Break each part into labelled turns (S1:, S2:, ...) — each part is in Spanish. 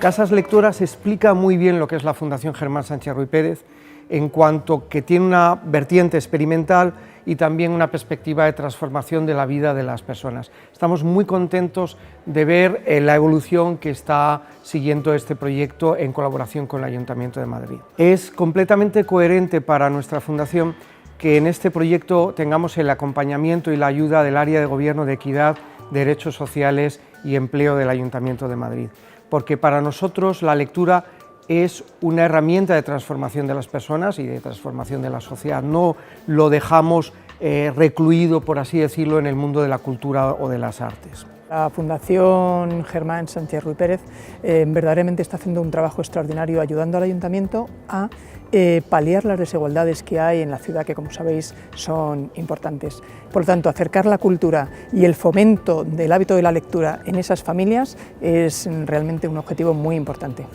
S1: Casas Lectoras explica muy bien lo que es la Fundación Germán Sánchez Ruy Pérez, en cuanto que tiene una vertiente experimental y también una perspectiva de transformación de la vida de las personas. Estamos muy contentos de ver la evolución que está siguiendo este proyecto en colaboración con el Ayuntamiento de Madrid. Es completamente coherente para nuestra fundación que en este proyecto tengamos el acompañamiento y la ayuda del área de Gobierno de Equidad, Derechos Sociales y Empleo del Ayuntamiento de Madrid, porque para nosotros la lectura es una herramienta de transformación de las personas y de transformación de la sociedad. No lo dejamos recluido, por así decirlo, en el mundo de la cultura o de las artes.
S2: La Fundación Germán Sánchez Ruy Pérez verdaderamente está haciendo un trabajo extraordinario ayudando al Ayuntamiento a paliar las desigualdades que hay en la ciudad, que como sabéis son importantes. Por lo tanto, acercar la cultura y el fomento del hábito de la lectura en esas familias es realmente un objetivo muy importante.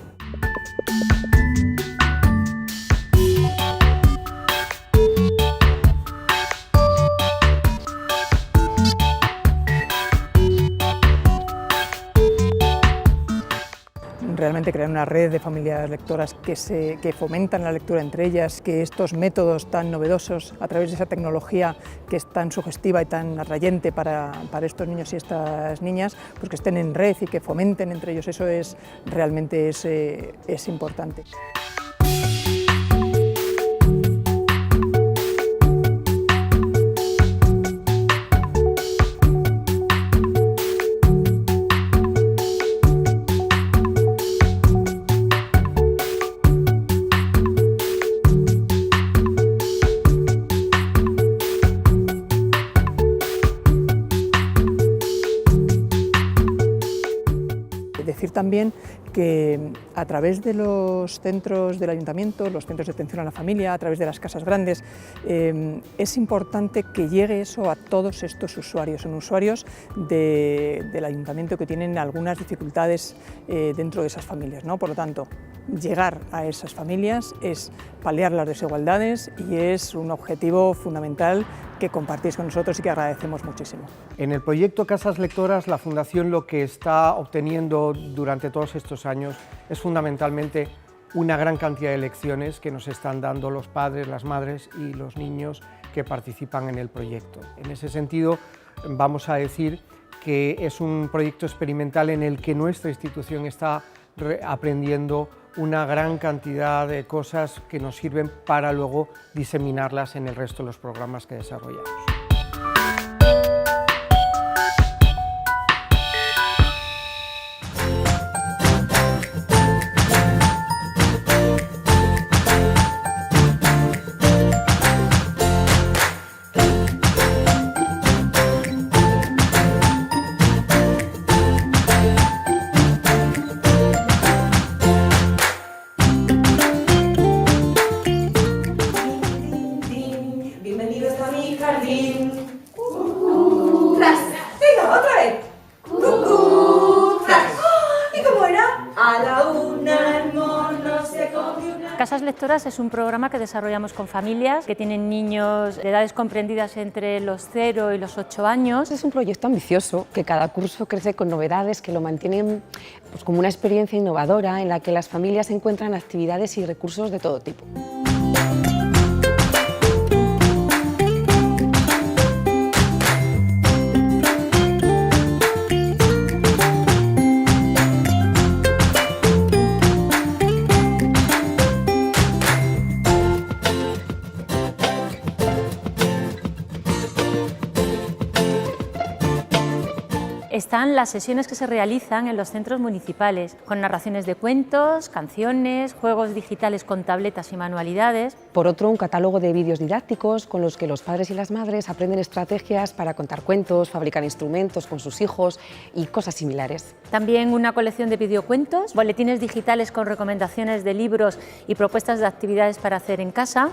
S2: Realmente crear una red de familias lectoras que fomentan la lectura entre ellas, que estos métodos tan novedosos a través de esa tecnología que es tan sugestiva y tan atrayente para estos niños y estas niñas, pues que estén en red y que fomenten entre ellos, eso realmente es importante. Decir también que a través de los centros del Ayuntamiento, los centros de atención a la familia, a través de las casas grandes, es importante que llegue eso a todos estos usuarios. Son usuarios del Ayuntamiento que tienen algunas dificultades dentro de esas familias, ¿no? Por lo tanto, llegar a esas familias es paliar las desigualdades y es un objetivo fundamental que compartís con nosotros y que agradecemos muchísimo.
S1: En el proyecto Casas Lectoras, la Fundación lo que está obteniendo durante todos estos años es fundamentalmente una gran cantidad de lecciones que nos están dando los padres, las madres y los niños que participan en el proyecto. En ese sentido, vamos a decir que es un proyecto experimental en el que nuestra institución está aprendiendo una gran cantidad de cosas que nos sirven para luego diseminarlas en el resto de los programas que desarrollamos.
S3: Bienvenidos a mi jardín. ¡Tras! ¡Venga, otra vez! ¡Tras! ¿Y cómo era? A la una el mono se comió una...
S4: Casas Lectoras es un programa que desarrollamos con familias que tienen niños de edades comprendidas entre los 0 y los 8 años.
S5: Es un proyecto ambicioso que cada curso crece con novedades que lo mantienen pues, como una experiencia innovadora en la que las familias encuentran actividades y recursos de todo tipo.
S4: Están las sesiones que se realizan en los centros municipales, con narraciones de cuentos, canciones, juegos digitales con tabletas y manualidades.
S5: Por otro, un catálogo de vídeos didácticos con los que los padres y las madres aprenden estrategias para contar cuentos, fabricar instrumentos con sus hijos y cosas similares.
S4: También una colección de videocuentos, boletines digitales con recomendaciones de libros y propuestas de actividades para hacer en casa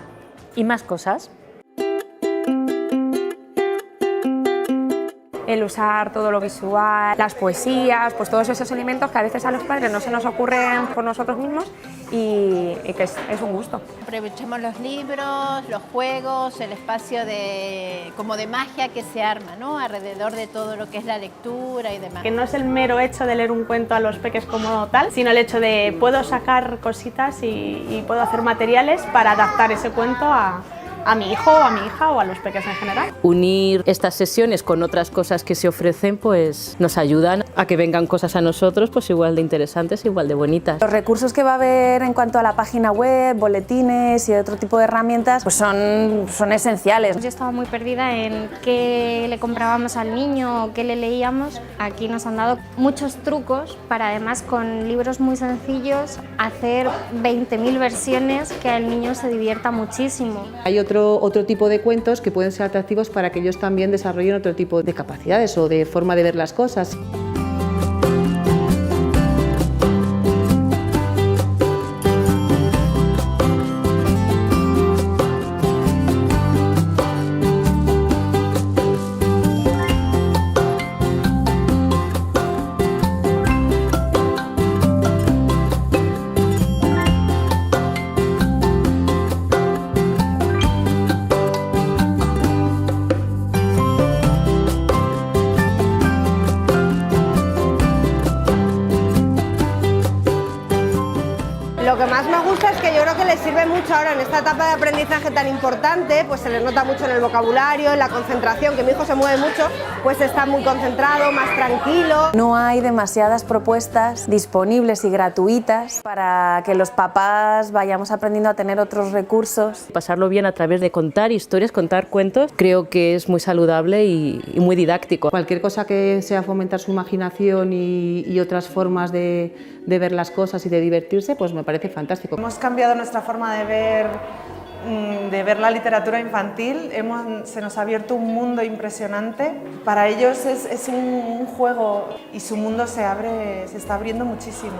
S6: el usar todo lo visual, las poesías, pues todos esos elementos que a veces a los padres no se nos ocurren por nosotros mismos y que es un gusto.
S7: Aprovechemos los libros, los juegos, el espacio como de magia que se arma, ¿no?, alrededor de todo lo que es la lectura y demás.
S8: Que no es el mero hecho de leer un cuento a los peques como tal, sino el hecho de puedo sacar cositas y puedo hacer materiales para adaptar ese cuento a mi hijo o a mi hija o a los peques en general.
S9: Unir estas sesiones con otras cosas que se ofrecen pues nos ayudan a que vengan cosas a nosotros pues igual de interesantes, igual de bonitas.
S10: Los recursos que va a haber en cuanto a la página web, boletines y otro tipo de herramientas pues son esenciales.
S11: Yo estaba muy perdida en qué le comprábamos al niño o qué le leíamos. Aquí nos han dado muchos trucos para, además, con libros muy sencillos, hacer 20.000 versiones que al niño se divierta muchísimo.
S12: Hay otro tipo de cuentos que pueden ser atractivos para que ellos también desarrollen otro tipo de capacidades o de forma de ver las cosas.
S13: Lo que más me gusta es que yo creo que les sirve mucho ahora en esta etapa de aprendizaje tan importante, pues se les nota mucho en el vocabulario, en la concentración, que mi hijo se mueve mucho, pues está muy concentrado, más tranquilo.
S10: No hay demasiadas propuestas disponibles y gratuitas para que los papás vayamos aprendiendo a tener otros recursos.
S9: Pasarlo bien a través de contar historias, contar cuentos, creo que es muy saludable y muy didáctico.
S12: Cualquier cosa que sea fomentar su imaginación y otras formas de ver las cosas y de divertirse, pues me parece fantástico.
S14: Hemos cambiado nuestra forma de ver la literatura infantil, se nos ha abierto un mundo impresionante. Para ellos es un juego y su mundo se está abriendo muchísimo.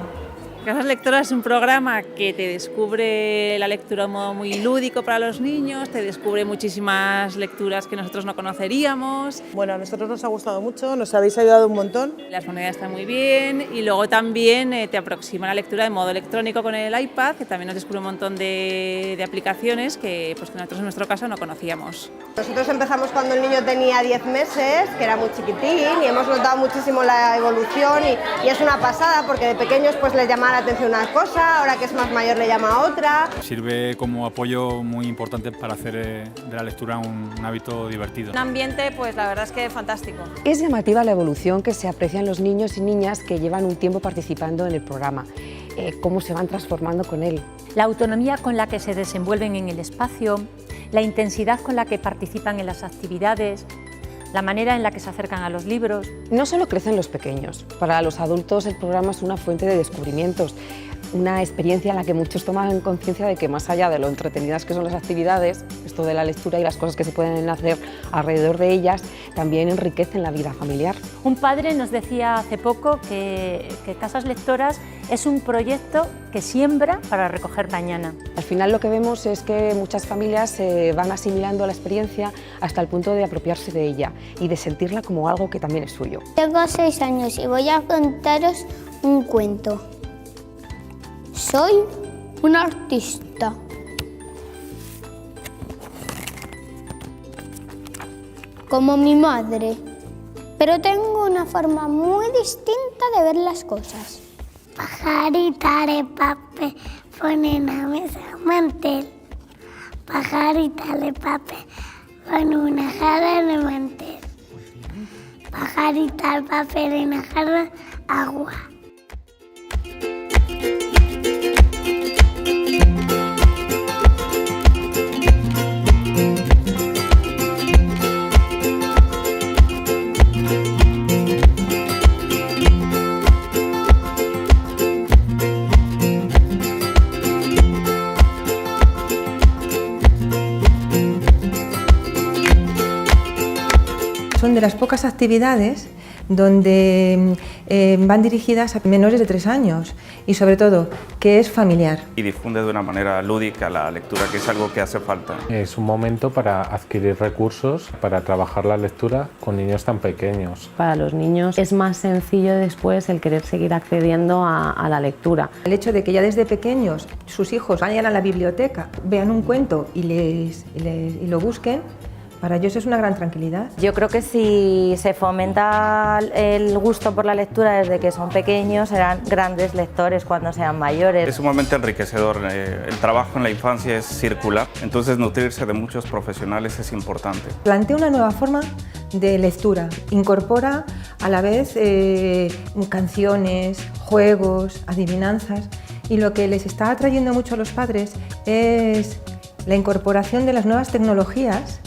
S15: Casas Lectoras es un programa que te descubre la lectura de un modo muy lúdico para los niños, te descubre muchísimas lecturas que nosotros no conoceríamos.
S14: Bueno, a nosotros nos ha gustado mucho, nos habéis ayudado un montón.
S15: Las monedas están muy bien y luego también te aproxima la lectura de modo electrónico con el iPad, que también nos descubre un montón de aplicaciones que nosotros en nuestro caso no conocíamos.
S13: Nosotros empezamos cuando el niño tenía 10 meses, que era muy chiquitín, y hemos notado muchísimo la evolución y es una pasada porque de pequeños pues les llamaba la atención una cosa, ahora que es más mayor le llama a otra.
S16: Sirve como apoyo muy importante para hacer de la lectura un hábito divertido.
S10: Un ambiente, pues la verdad es que fantástico.
S5: Es llamativa la evolución que se aprecia en los niños y niñas que llevan un tiempo participando en el programa, cómo se van transformando con él.
S4: La autonomía con la que se desenvuelven en el espacio, la intensidad con la que participan en las actividades, la manera en la que se acercan a los libros.
S5: No solo crecen los pequeños, para los adultos el programa es una fuente de descubrimientos, una experiencia en la que muchos toman conciencia de que más allá de lo entretenidas que son las actividades, esto de la lectura y las cosas que se pueden hacer alrededor de ellas, también enriquecen la vida familiar.
S4: Un padre nos decía hace poco que Casas Lectoras es un proyecto que siembra para recoger mañana.
S5: Al final lo que vemos es que muchas familias se van asimilando a la experiencia hasta el punto de apropiarse de ella y de sentirla como algo que también es suyo.
S11: Tengo 6 años y voy a contaros un cuento. Soy un artista. Como mi madre, pero tengo una forma muy distinta de ver las cosas.
S17: Pajarita de papel, pone en la mesa un mantel. Pajarita de papel, pone una jarra de mantel. Pajarita de papel en la jarra, agua.
S18: Son de las pocas actividades donde van dirigidas a menores de 3 años y sobre todo que es familiar.
S19: Y difunde de una manera lúdica la lectura, que es algo que hace falta.
S20: Es un momento para adquirir recursos, para trabajar la lectura con niños tan pequeños.
S5: Para los niños es más sencillo después el querer seguir accediendo a la lectura.
S18: El hecho de que ya desde pequeños sus hijos vayan a la biblioteca, vean un cuento y lo busquen, para ellos es una gran tranquilidad.
S21: Yo creo que si se fomenta el gusto por la lectura desde que son pequeños, serán grandes lectores cuando sean mayores.
S19: Es sumamente enriquecedor. El trabajo en la infancia es circular, entonces nutrirse de muchos profesionales es importante.
S18: Plantea una nueva forma de lectura, incorpora a la vez canciones, juegos, adivinanzas, y lo que les está atrayendo mucho a los padres es la incorporación de las nuevas tecnologías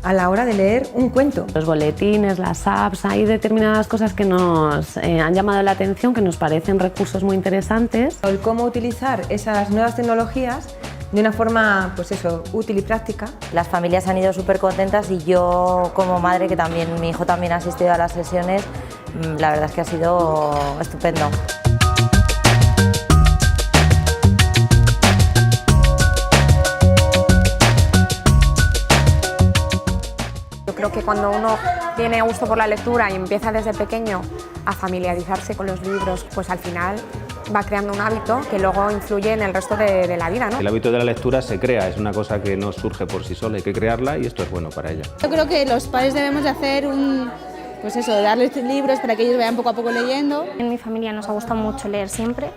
S18: a la hora de leer un cuento.
S5: Los boletines, las apps, hay determinadas cosas que nos han llamado la atención, que nos parecen recursos muy interesantes.
S18: El cómo utilizar esas nuevas tecnologías de una forma, pues eso, útil y práctica.
S21: Las familias han ido súper contentas y yo como madre, que también mi hijo también ha asistido a las sesiones, la verdad es que ha sido estupendo.
S6: Creo que cuando uno tiene gusto por la lectura y empieza desde pequeño a familiarizarse con los libros, pues al final va creando un hábito que luego influye en el resto de la vida, ¿no?
S22: El hábito de la lectura se crea, es una cosa que no surge por sí sola, hay que crearla y esto es bueno para ella.
S23: Yo creo que los padres debemos de hacer pues eso, darles libros para que ellos vayan poco a poco leyendo.
S11: En mi familia nos ha gustado mucho leer siempre,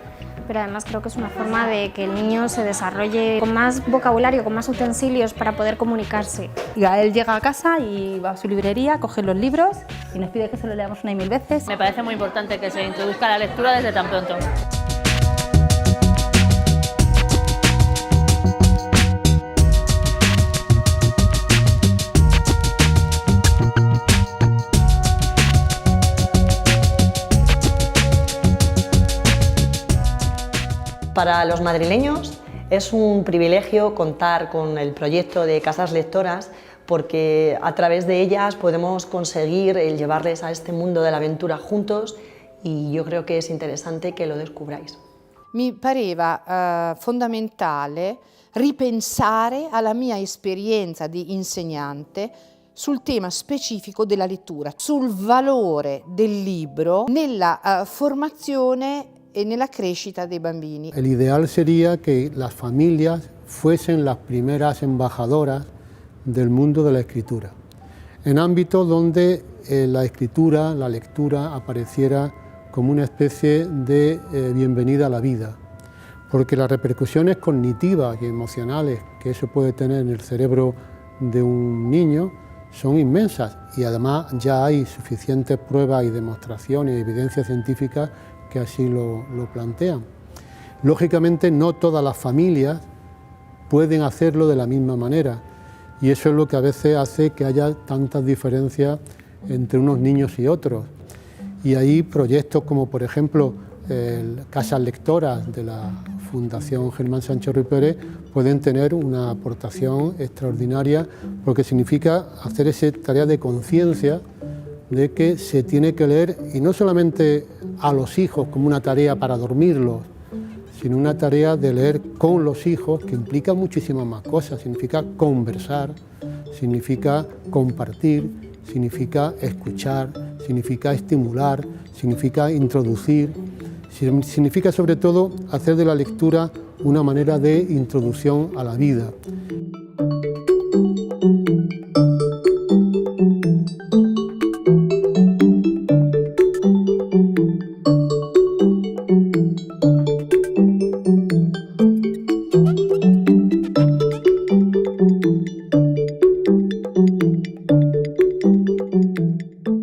S11: pero además creo que es una forma de que el niño se desarrolle con más vocabulario, con más utensilios para poder comunicarse.
S24: Él llega a casa y va a su librería, coge los libros y nos pide que se los leamos 1 y 1000 veces.
S9: Me parece muy importante que se introduzca la lectura desde tan pronto.
S25: Para los madrileños es un privilegio contar con el proyecto de Casas Lectoras porque a través de ellas podemos conseguir el llevarles a este mundo de la aventura juntos y yo creo que es interesante que lo descubráis.
S26: Mi pareva fondamentale ripensare alla mia esperienza di insegnante sul tema specifico della lettura, sul valore del libro nella formazione en la crescita de bambini.
S27: El ideal sería que las familias fuesen las primeras embajadoras del mundo de la escritura, en ámbitos donde la escritura, la lectura, apareciera como una especie de bienvenida a la vida, porque las repercusiones cognitivas y emocionales que eso puede tener en el cerebro de un niño son inmensas y además ya hay suficientes pruebas y demostraciones y evidencias científicas que así lo plantean. Lógicamente no todas las familias pueden hacerlo de la misma manera y eso es lo que a veces hace que haya tantas diferencias entre unos niños y otros. Y hay proyectos como por ejemplo Casas Lectoras de la Fundación Germán Sánchez Ruy Pérez pueden tener una aportación extraordinaria porque significa hacer esa tarea de conciencia de que se tiene que leer, y no solamente a los hijos como una tarea para dormirlos, sino una tarea de leer con los hijos que implica muchísimas más cosas. Significa conversar, significa compartir, significa escuchar, significa estimular, significa introducir, significa sobre todo hacer de la lectura una manera de introducción a la vida.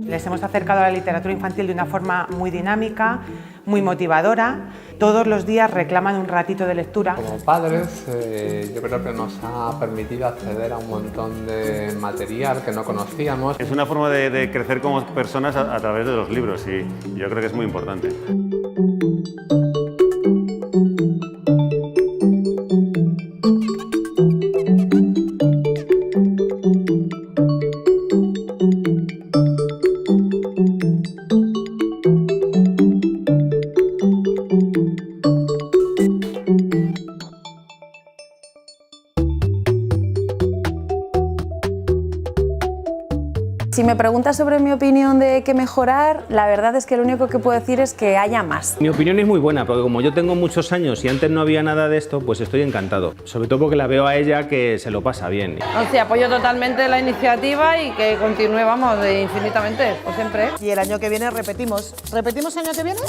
S28: Les hemos acercado a la literatura infantil de una forma muy dinámica, muy motivadora. Todos los días reclaman un ratito de lectura.
S29: Como padres, yo creo que nos ha permitido acceder a un montón de material que no conocíamos.
S30: Es una forma de crecer como personas a través de los libros y yo creo que es muy importante.
S10: Si me preguntas sobre mi opinión de qué mejorar, la verdad es que lo único que puedo decir es que haya más.
S22: Mi opinión es muy buena, porque como yo tengo muchos años y antes no había nada de esto, pues estoy encantado. Sobre todo porque la veo a ella que se lo pasa bien.
S1: O sea, apoyo totalmente la iniciativa y que continúe, vamos, infinitamente, por siempre.
S2: Y el año que viene repetimos. ¿Repetimos año que viene?